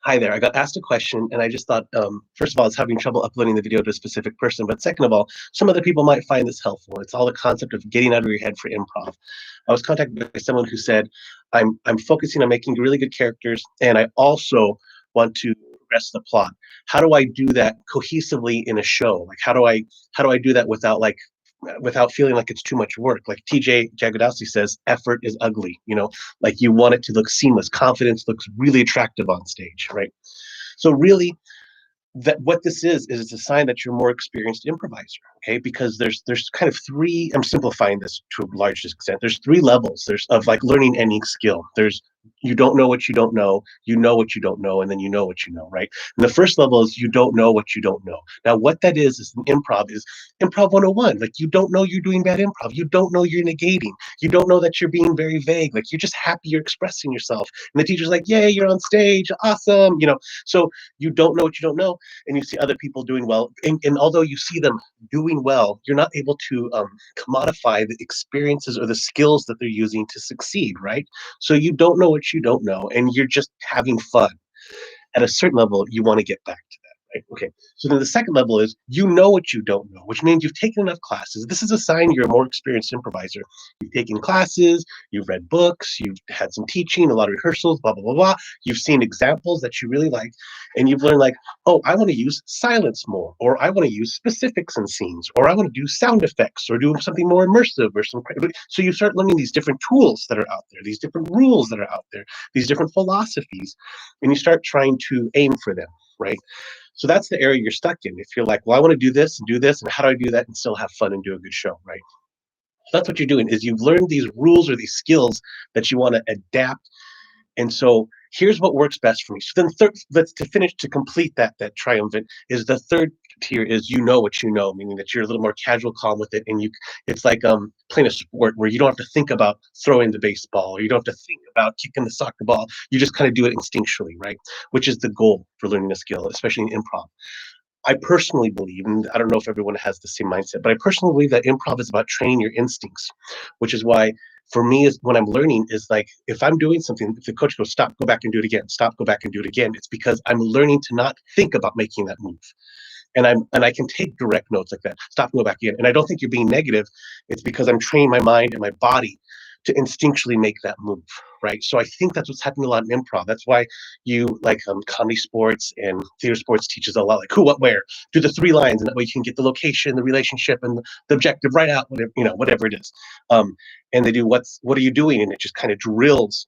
Hi there. I got asked a question, and I just thought, first of all, I was having trouble uploading the video to a specific person, but second of all, some other people might find this helpful. It's all the concept of getting out of your head for improv. I was contacted by someone who said, I'm focusing on making really good characters, and I also want to progress the plot. How do I do that cohesively in a show? Like, how do I do that without feeling like it's too much work? Like TJ Jagodowski says, effort is ugly. Like you want it to look seamless. Confidence looks really attractive on stage, right? So really, that what this is it's a sign that you're more experienced improviser. Okay, because there's kind of three, I'm simplifying this to a large extent, there's three levels there's of like learning any skill. There's you don't know what you don't know, you know what you don't know, and then you know what you know, right? And the first level is you don't know what you don't know. Now what that is an improv is improv 101. Like you don't know you're doing bad improv, you don't know you're negating, you don't know that you're being very vague, like you're just happy you're expressing yourself, and the teacher's like, yay, you're on stage, awesome, so you don't know what you don't know, and you see other people doing well. And although you see them doing well, you're not able to commodify the experiences or the skills that they're using to succeed, right? So you don't know what you don't know, and you're just having fun. At a certain level, you want to get back to that, right? Okay. So then the second level is you know what you don't know, which means you've taken enough classes. This is a sign you're a more experienced improviser. You've taken classes, you've read books, you've had some teaching, a lot of rehearsals, blah, blah, blah, blah. You've seen examples that you really like, and you've learned, like, oh, I want to use silence more, or I want to use specifics in scenes, or I want to do sound effects, or do something more immersive, or some. So you start learning these different tools that are out there, these different rules that are out there, these different philosophies, and you start trying to aim for them, right? So that's the area you're stuck in. If you're like, well, I want to do this, and how do I do that and still have fun and do a good show, right? So that's what you're doing is you've learned these rules or these skills that you want to adapt. And so here's what works best for me. So then third, let's to finish to complete that triumphant is the third tier is you know what you know, meaning that you're a little more casual, calm with it, and it's like playing a sport where you don't have to think about throwing the baseball, or you don't have to think about kicking the soccer ball. You just kind of do it instinctually, right? Which is the goal for learning a skill, especially in improv. I personally believe, and I don't know if everyone has the same mindset, but I personally believe that improv is about training your instincts, which is why for me is when I'm learning is like if I'm doing something, if the coach goes, stop, go back and do it again, stop, go back and do it again, it's because I'm learning to not think about making that move. And I can take direct notes like that, stop and go back in. And I don't think you're being negative. It's because I'm training my mind and my body to instinctually make that move, right? So I think that's what's happening a lot in improv. That's why you like comedy sports and theater sports teaches a lot like who, what, where. Do the three lines, and that way you can get the location, the relationship, and the objective right out, whatever it is. Um, and they do what are you doing, and it just kind of drills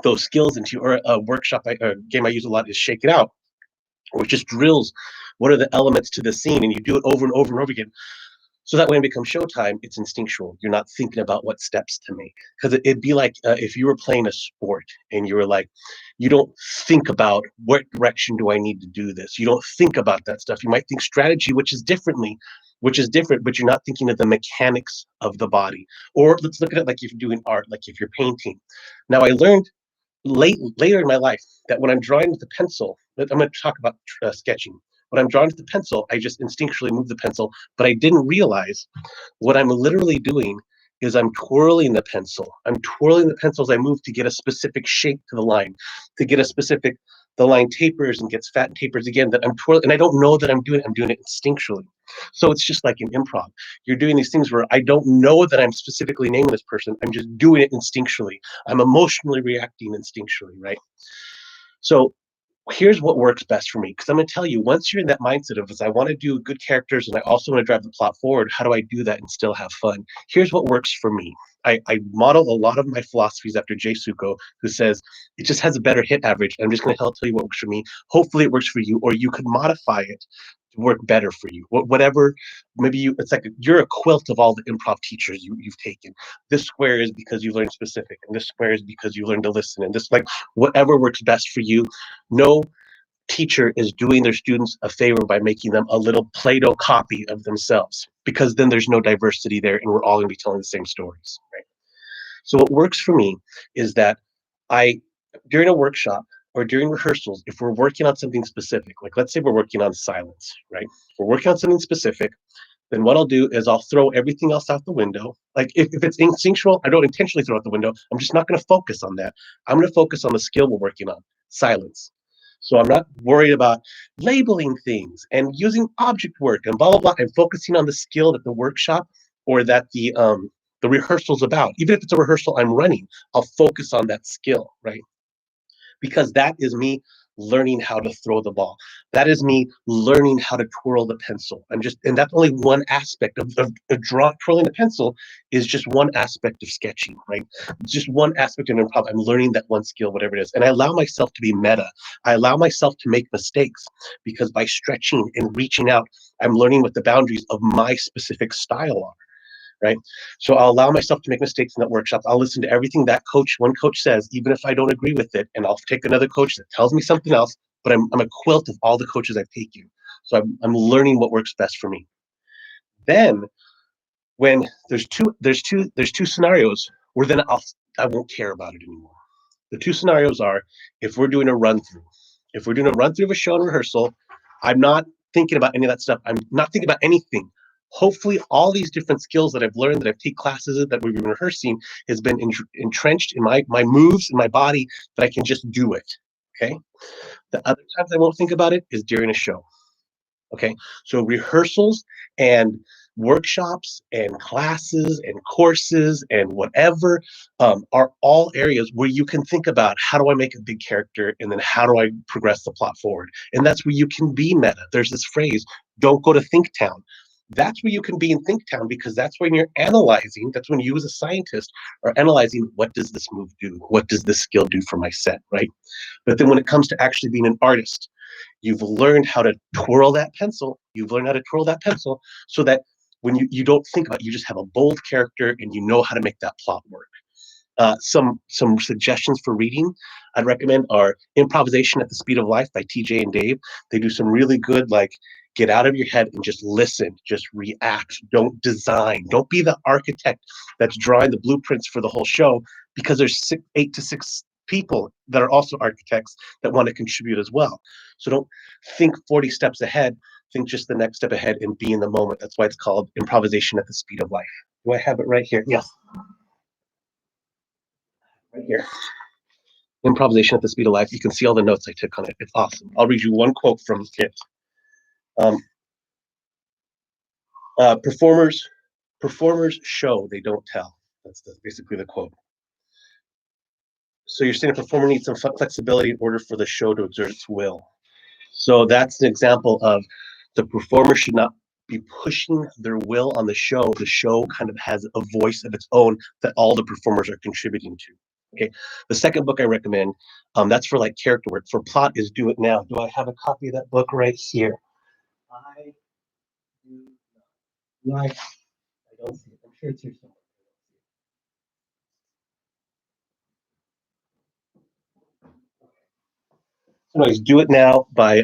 those skills into you. Or a workshop, a game I use a lot is Shake It Out, which just drills what are the elements to the scene, and you do it over and over and over again. So that when it becomes showtime, it's instinctual. You're not thinking about what steps to make. Because it'd be like if you were playing a sport and you were like, you don't think about what direction do I need to do this. You don't think about that stuff. You might think strategy, which is different, but you're not thinking of the mechanics of the body. Or let's look at it like if you're doing art, like if you're painting. Now I learned later in my life that when I'm drawing with a pencil, I'm going to talk about sketching. When I'm drawing with the pencil, I just instinctually move the pencil, but I didn't realize what I'm literally doing is I'm twirling the pencil. I'm twirling the pencil as I move to get a specific shape to the line, to get a specific, the line tapers and gets fat and tapers again, that I'm twirling, and I don't know that I'm doing it instinctually. So it's just like in improv. You're doing these things where I don't know that I'm specifically naming this person. I'm just doing it instinctually. I'm emotionally reacting instinctually, right? So here's what works best for me, because I'm going to tell you, once you're in that mindset of I want to do good characters and I also want to drive the plot forward, how do I do that and still have fun? Here's what works for me. I model a lot of my philosophies after Jay Suko, who says it just has a better hit average. I'm just going to tell you what works for me. Hopefully it works for you, or you could modify it to work better for you. Whatever, maybe it's like you're a quilt of all the improv teachers you've taken. This square is because you learned specific, and this square is because you learned to listen, and this, like, whatever works best for you. No teacher is doing their students a favor by making them a little Play-Doh copy of themselves, because then there's no diversity there and we're all going to be telling the same stories, right? So what works for me is that I, during a workshop or during rehearsals, if we're working on something specific, like let's say we're working on silence, right? If we're working on something specific, then what I'll do is I'll throw everything else out the window. Like if it's instinctual, I don't intentionally throw out the window. I'm just not going to focus on that. I'm going to focus on the skill we're working on, silence. So I'm not worried about labeling things and using object work and blah blah blah. I'm focusing on the skill that the workshop or that the rehearsal's about. Even if it's a rehearsal I'm running, I'll focus on that skill, right? Because that is me learning how to throw the ball. That is me learning how to twirl the pencil. And that's only one aspect of twirling the pencil is just one aspect of sketching, right? Just one aspect of improv. I'm learning that one skill, whatever it is. And I allow myself to be meta. I allow myself to make mistakes because by stretching and reaching out, I'm learning what the boundaries of my specific style are, right? So I'll allow myself to make mistakes in that workshop. I'll listen to everything that one coach says, even if I don't agree with it, and I'll take another coach that tells me something else. But I'm a quilt of all the coaches I've taken, so I'm learning what works best for me. Then when there's two scenarios where then I won't care about it anymore. The two scenarios are if we're doing a run through. If we're doing a run through of a show and rehearsal, I'm not thinking about any of that stuff. I'm not thinking about anything. Hopefully, all these different skills that I've learned, that I've taken classes in, that we've been rehearsing, has been entrenched in my moves in my body that I can just do it. Okay. The other times I won't think about it is during a show. Okay, so rehearsals and workshops and classes and courses and whatever are all areas where you can think about how do I make a big character and then how do I progress the plot forward. And that's where you can be meta. There's this phrase, don't go to think town. That's where you can be in think town because that's when you're analyzing. That's when you as a scientist are analyzing what does this move do? What does this skill do for my set, right? But then when it comes to actually being an artist, you've learned how to twirl that pencil. You've learned how to twirl that pencil so that when you don't think about it, you just have a bold character and you know how to make that plot work. Some suggestions for reading I'd recommend are Improvisation at the Speed of Life by TJ and Dave. They do some really good, like, get out of your head and just listen, just react. Don't design. Don't be the architect that's drawing the blueprints for the whole show because there's 8 to 6 people that are also architects that want to contribute as well. So don't think 40 steps ahead. Think just the next step ahead and be in the moment. That's why it's called Improvisation at the Speed of Life. Do I have it right here? Yes, right here. Improvisation at the Speed of Life. You can see all the notes I took on it. It's awesome. I'll read you one quote from it. Um, performers show, they don't tell. That's basically the quote. So you're saying a performer needs some flexibility in order for the show to exert its will. So that's an example of the performer should not be pushing their will on the show. The show kind of has a voice of its own that all the performers are contributing to. Okay. The second book I recommend, that's for like character work. For plot is Do It Now. Do I have a copy of that book right here? I do not. I don't see it. I'm sure it's here somewhere. Anyways, Do It Now by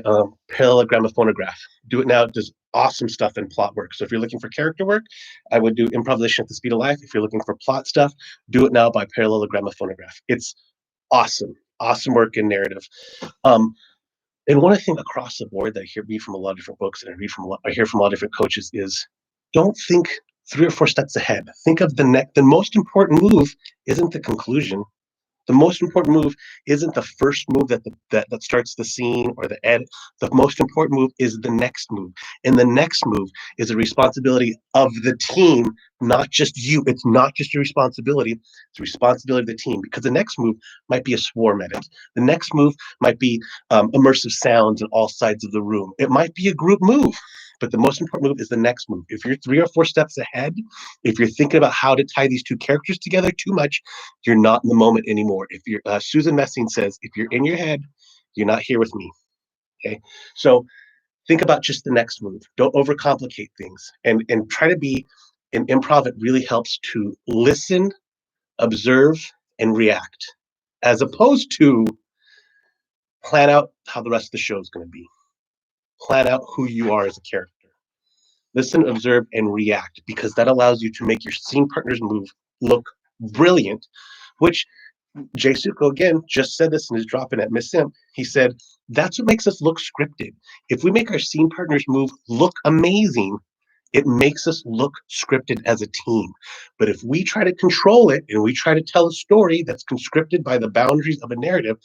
Parallelogramophonograph. Do It Now does awesome stuff in plot work. So if you're looking for character work, I would do Improvisation at the Speed of Life. If you're looking for plot stuff, Do It Now by Parallelogramophonograph. It's awesome, awesome work in narrative. Um, and one thing across the board that read from a lot of different books and I hear from a lot of different coaches is don't think 3 or 4 steps ahead. Think of the most important move isn't the conclusion. The most important move isn't the first move that starts the scene or the edit. The most important move is the next move. And the next move is a responsibility of the team, not just you. It's not just your responsibility. It's the responsibility of the team because the next move might be a swarm edit. The next move might be immersive sounds in all sides of the room. It might be a group move. But the most important move is the next move. If you're 3 or 4 steps ahead, if you're thinking about how to tie these two characters together too much, you're not in the moment anymore. If you're Susan Messing says, if you're in your head, you're not here with me. Okay. So think about just the next move. Don't overcomplicate things and try to be in improv. It really helps to listen, observe, and react as opposed to plan out how the rest of the show is going to be. Plan out who you are as a character. Listen, observe, and react because that allows you to make your scene partner's move look brilliant, which Jay Suko again just said this in his drop in at Miss Sim. He said, that's what makes us look scripted. If we make our scene partners move look amazing, it makes us look scripted as a team. But if we try to control it and we try to tell a story that's conscripted by the boundaries of a narrative,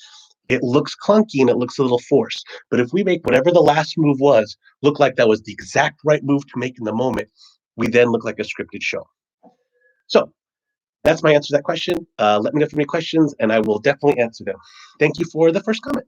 It looks clunky and it looks a little forced. But if we make whatever the last move was look like that was the exact right move to make in the moment, we then look like a scripted show. So that's my answer to that question. Let me know if you have any questions, and I will definitely answer them. Thank you for the first comment.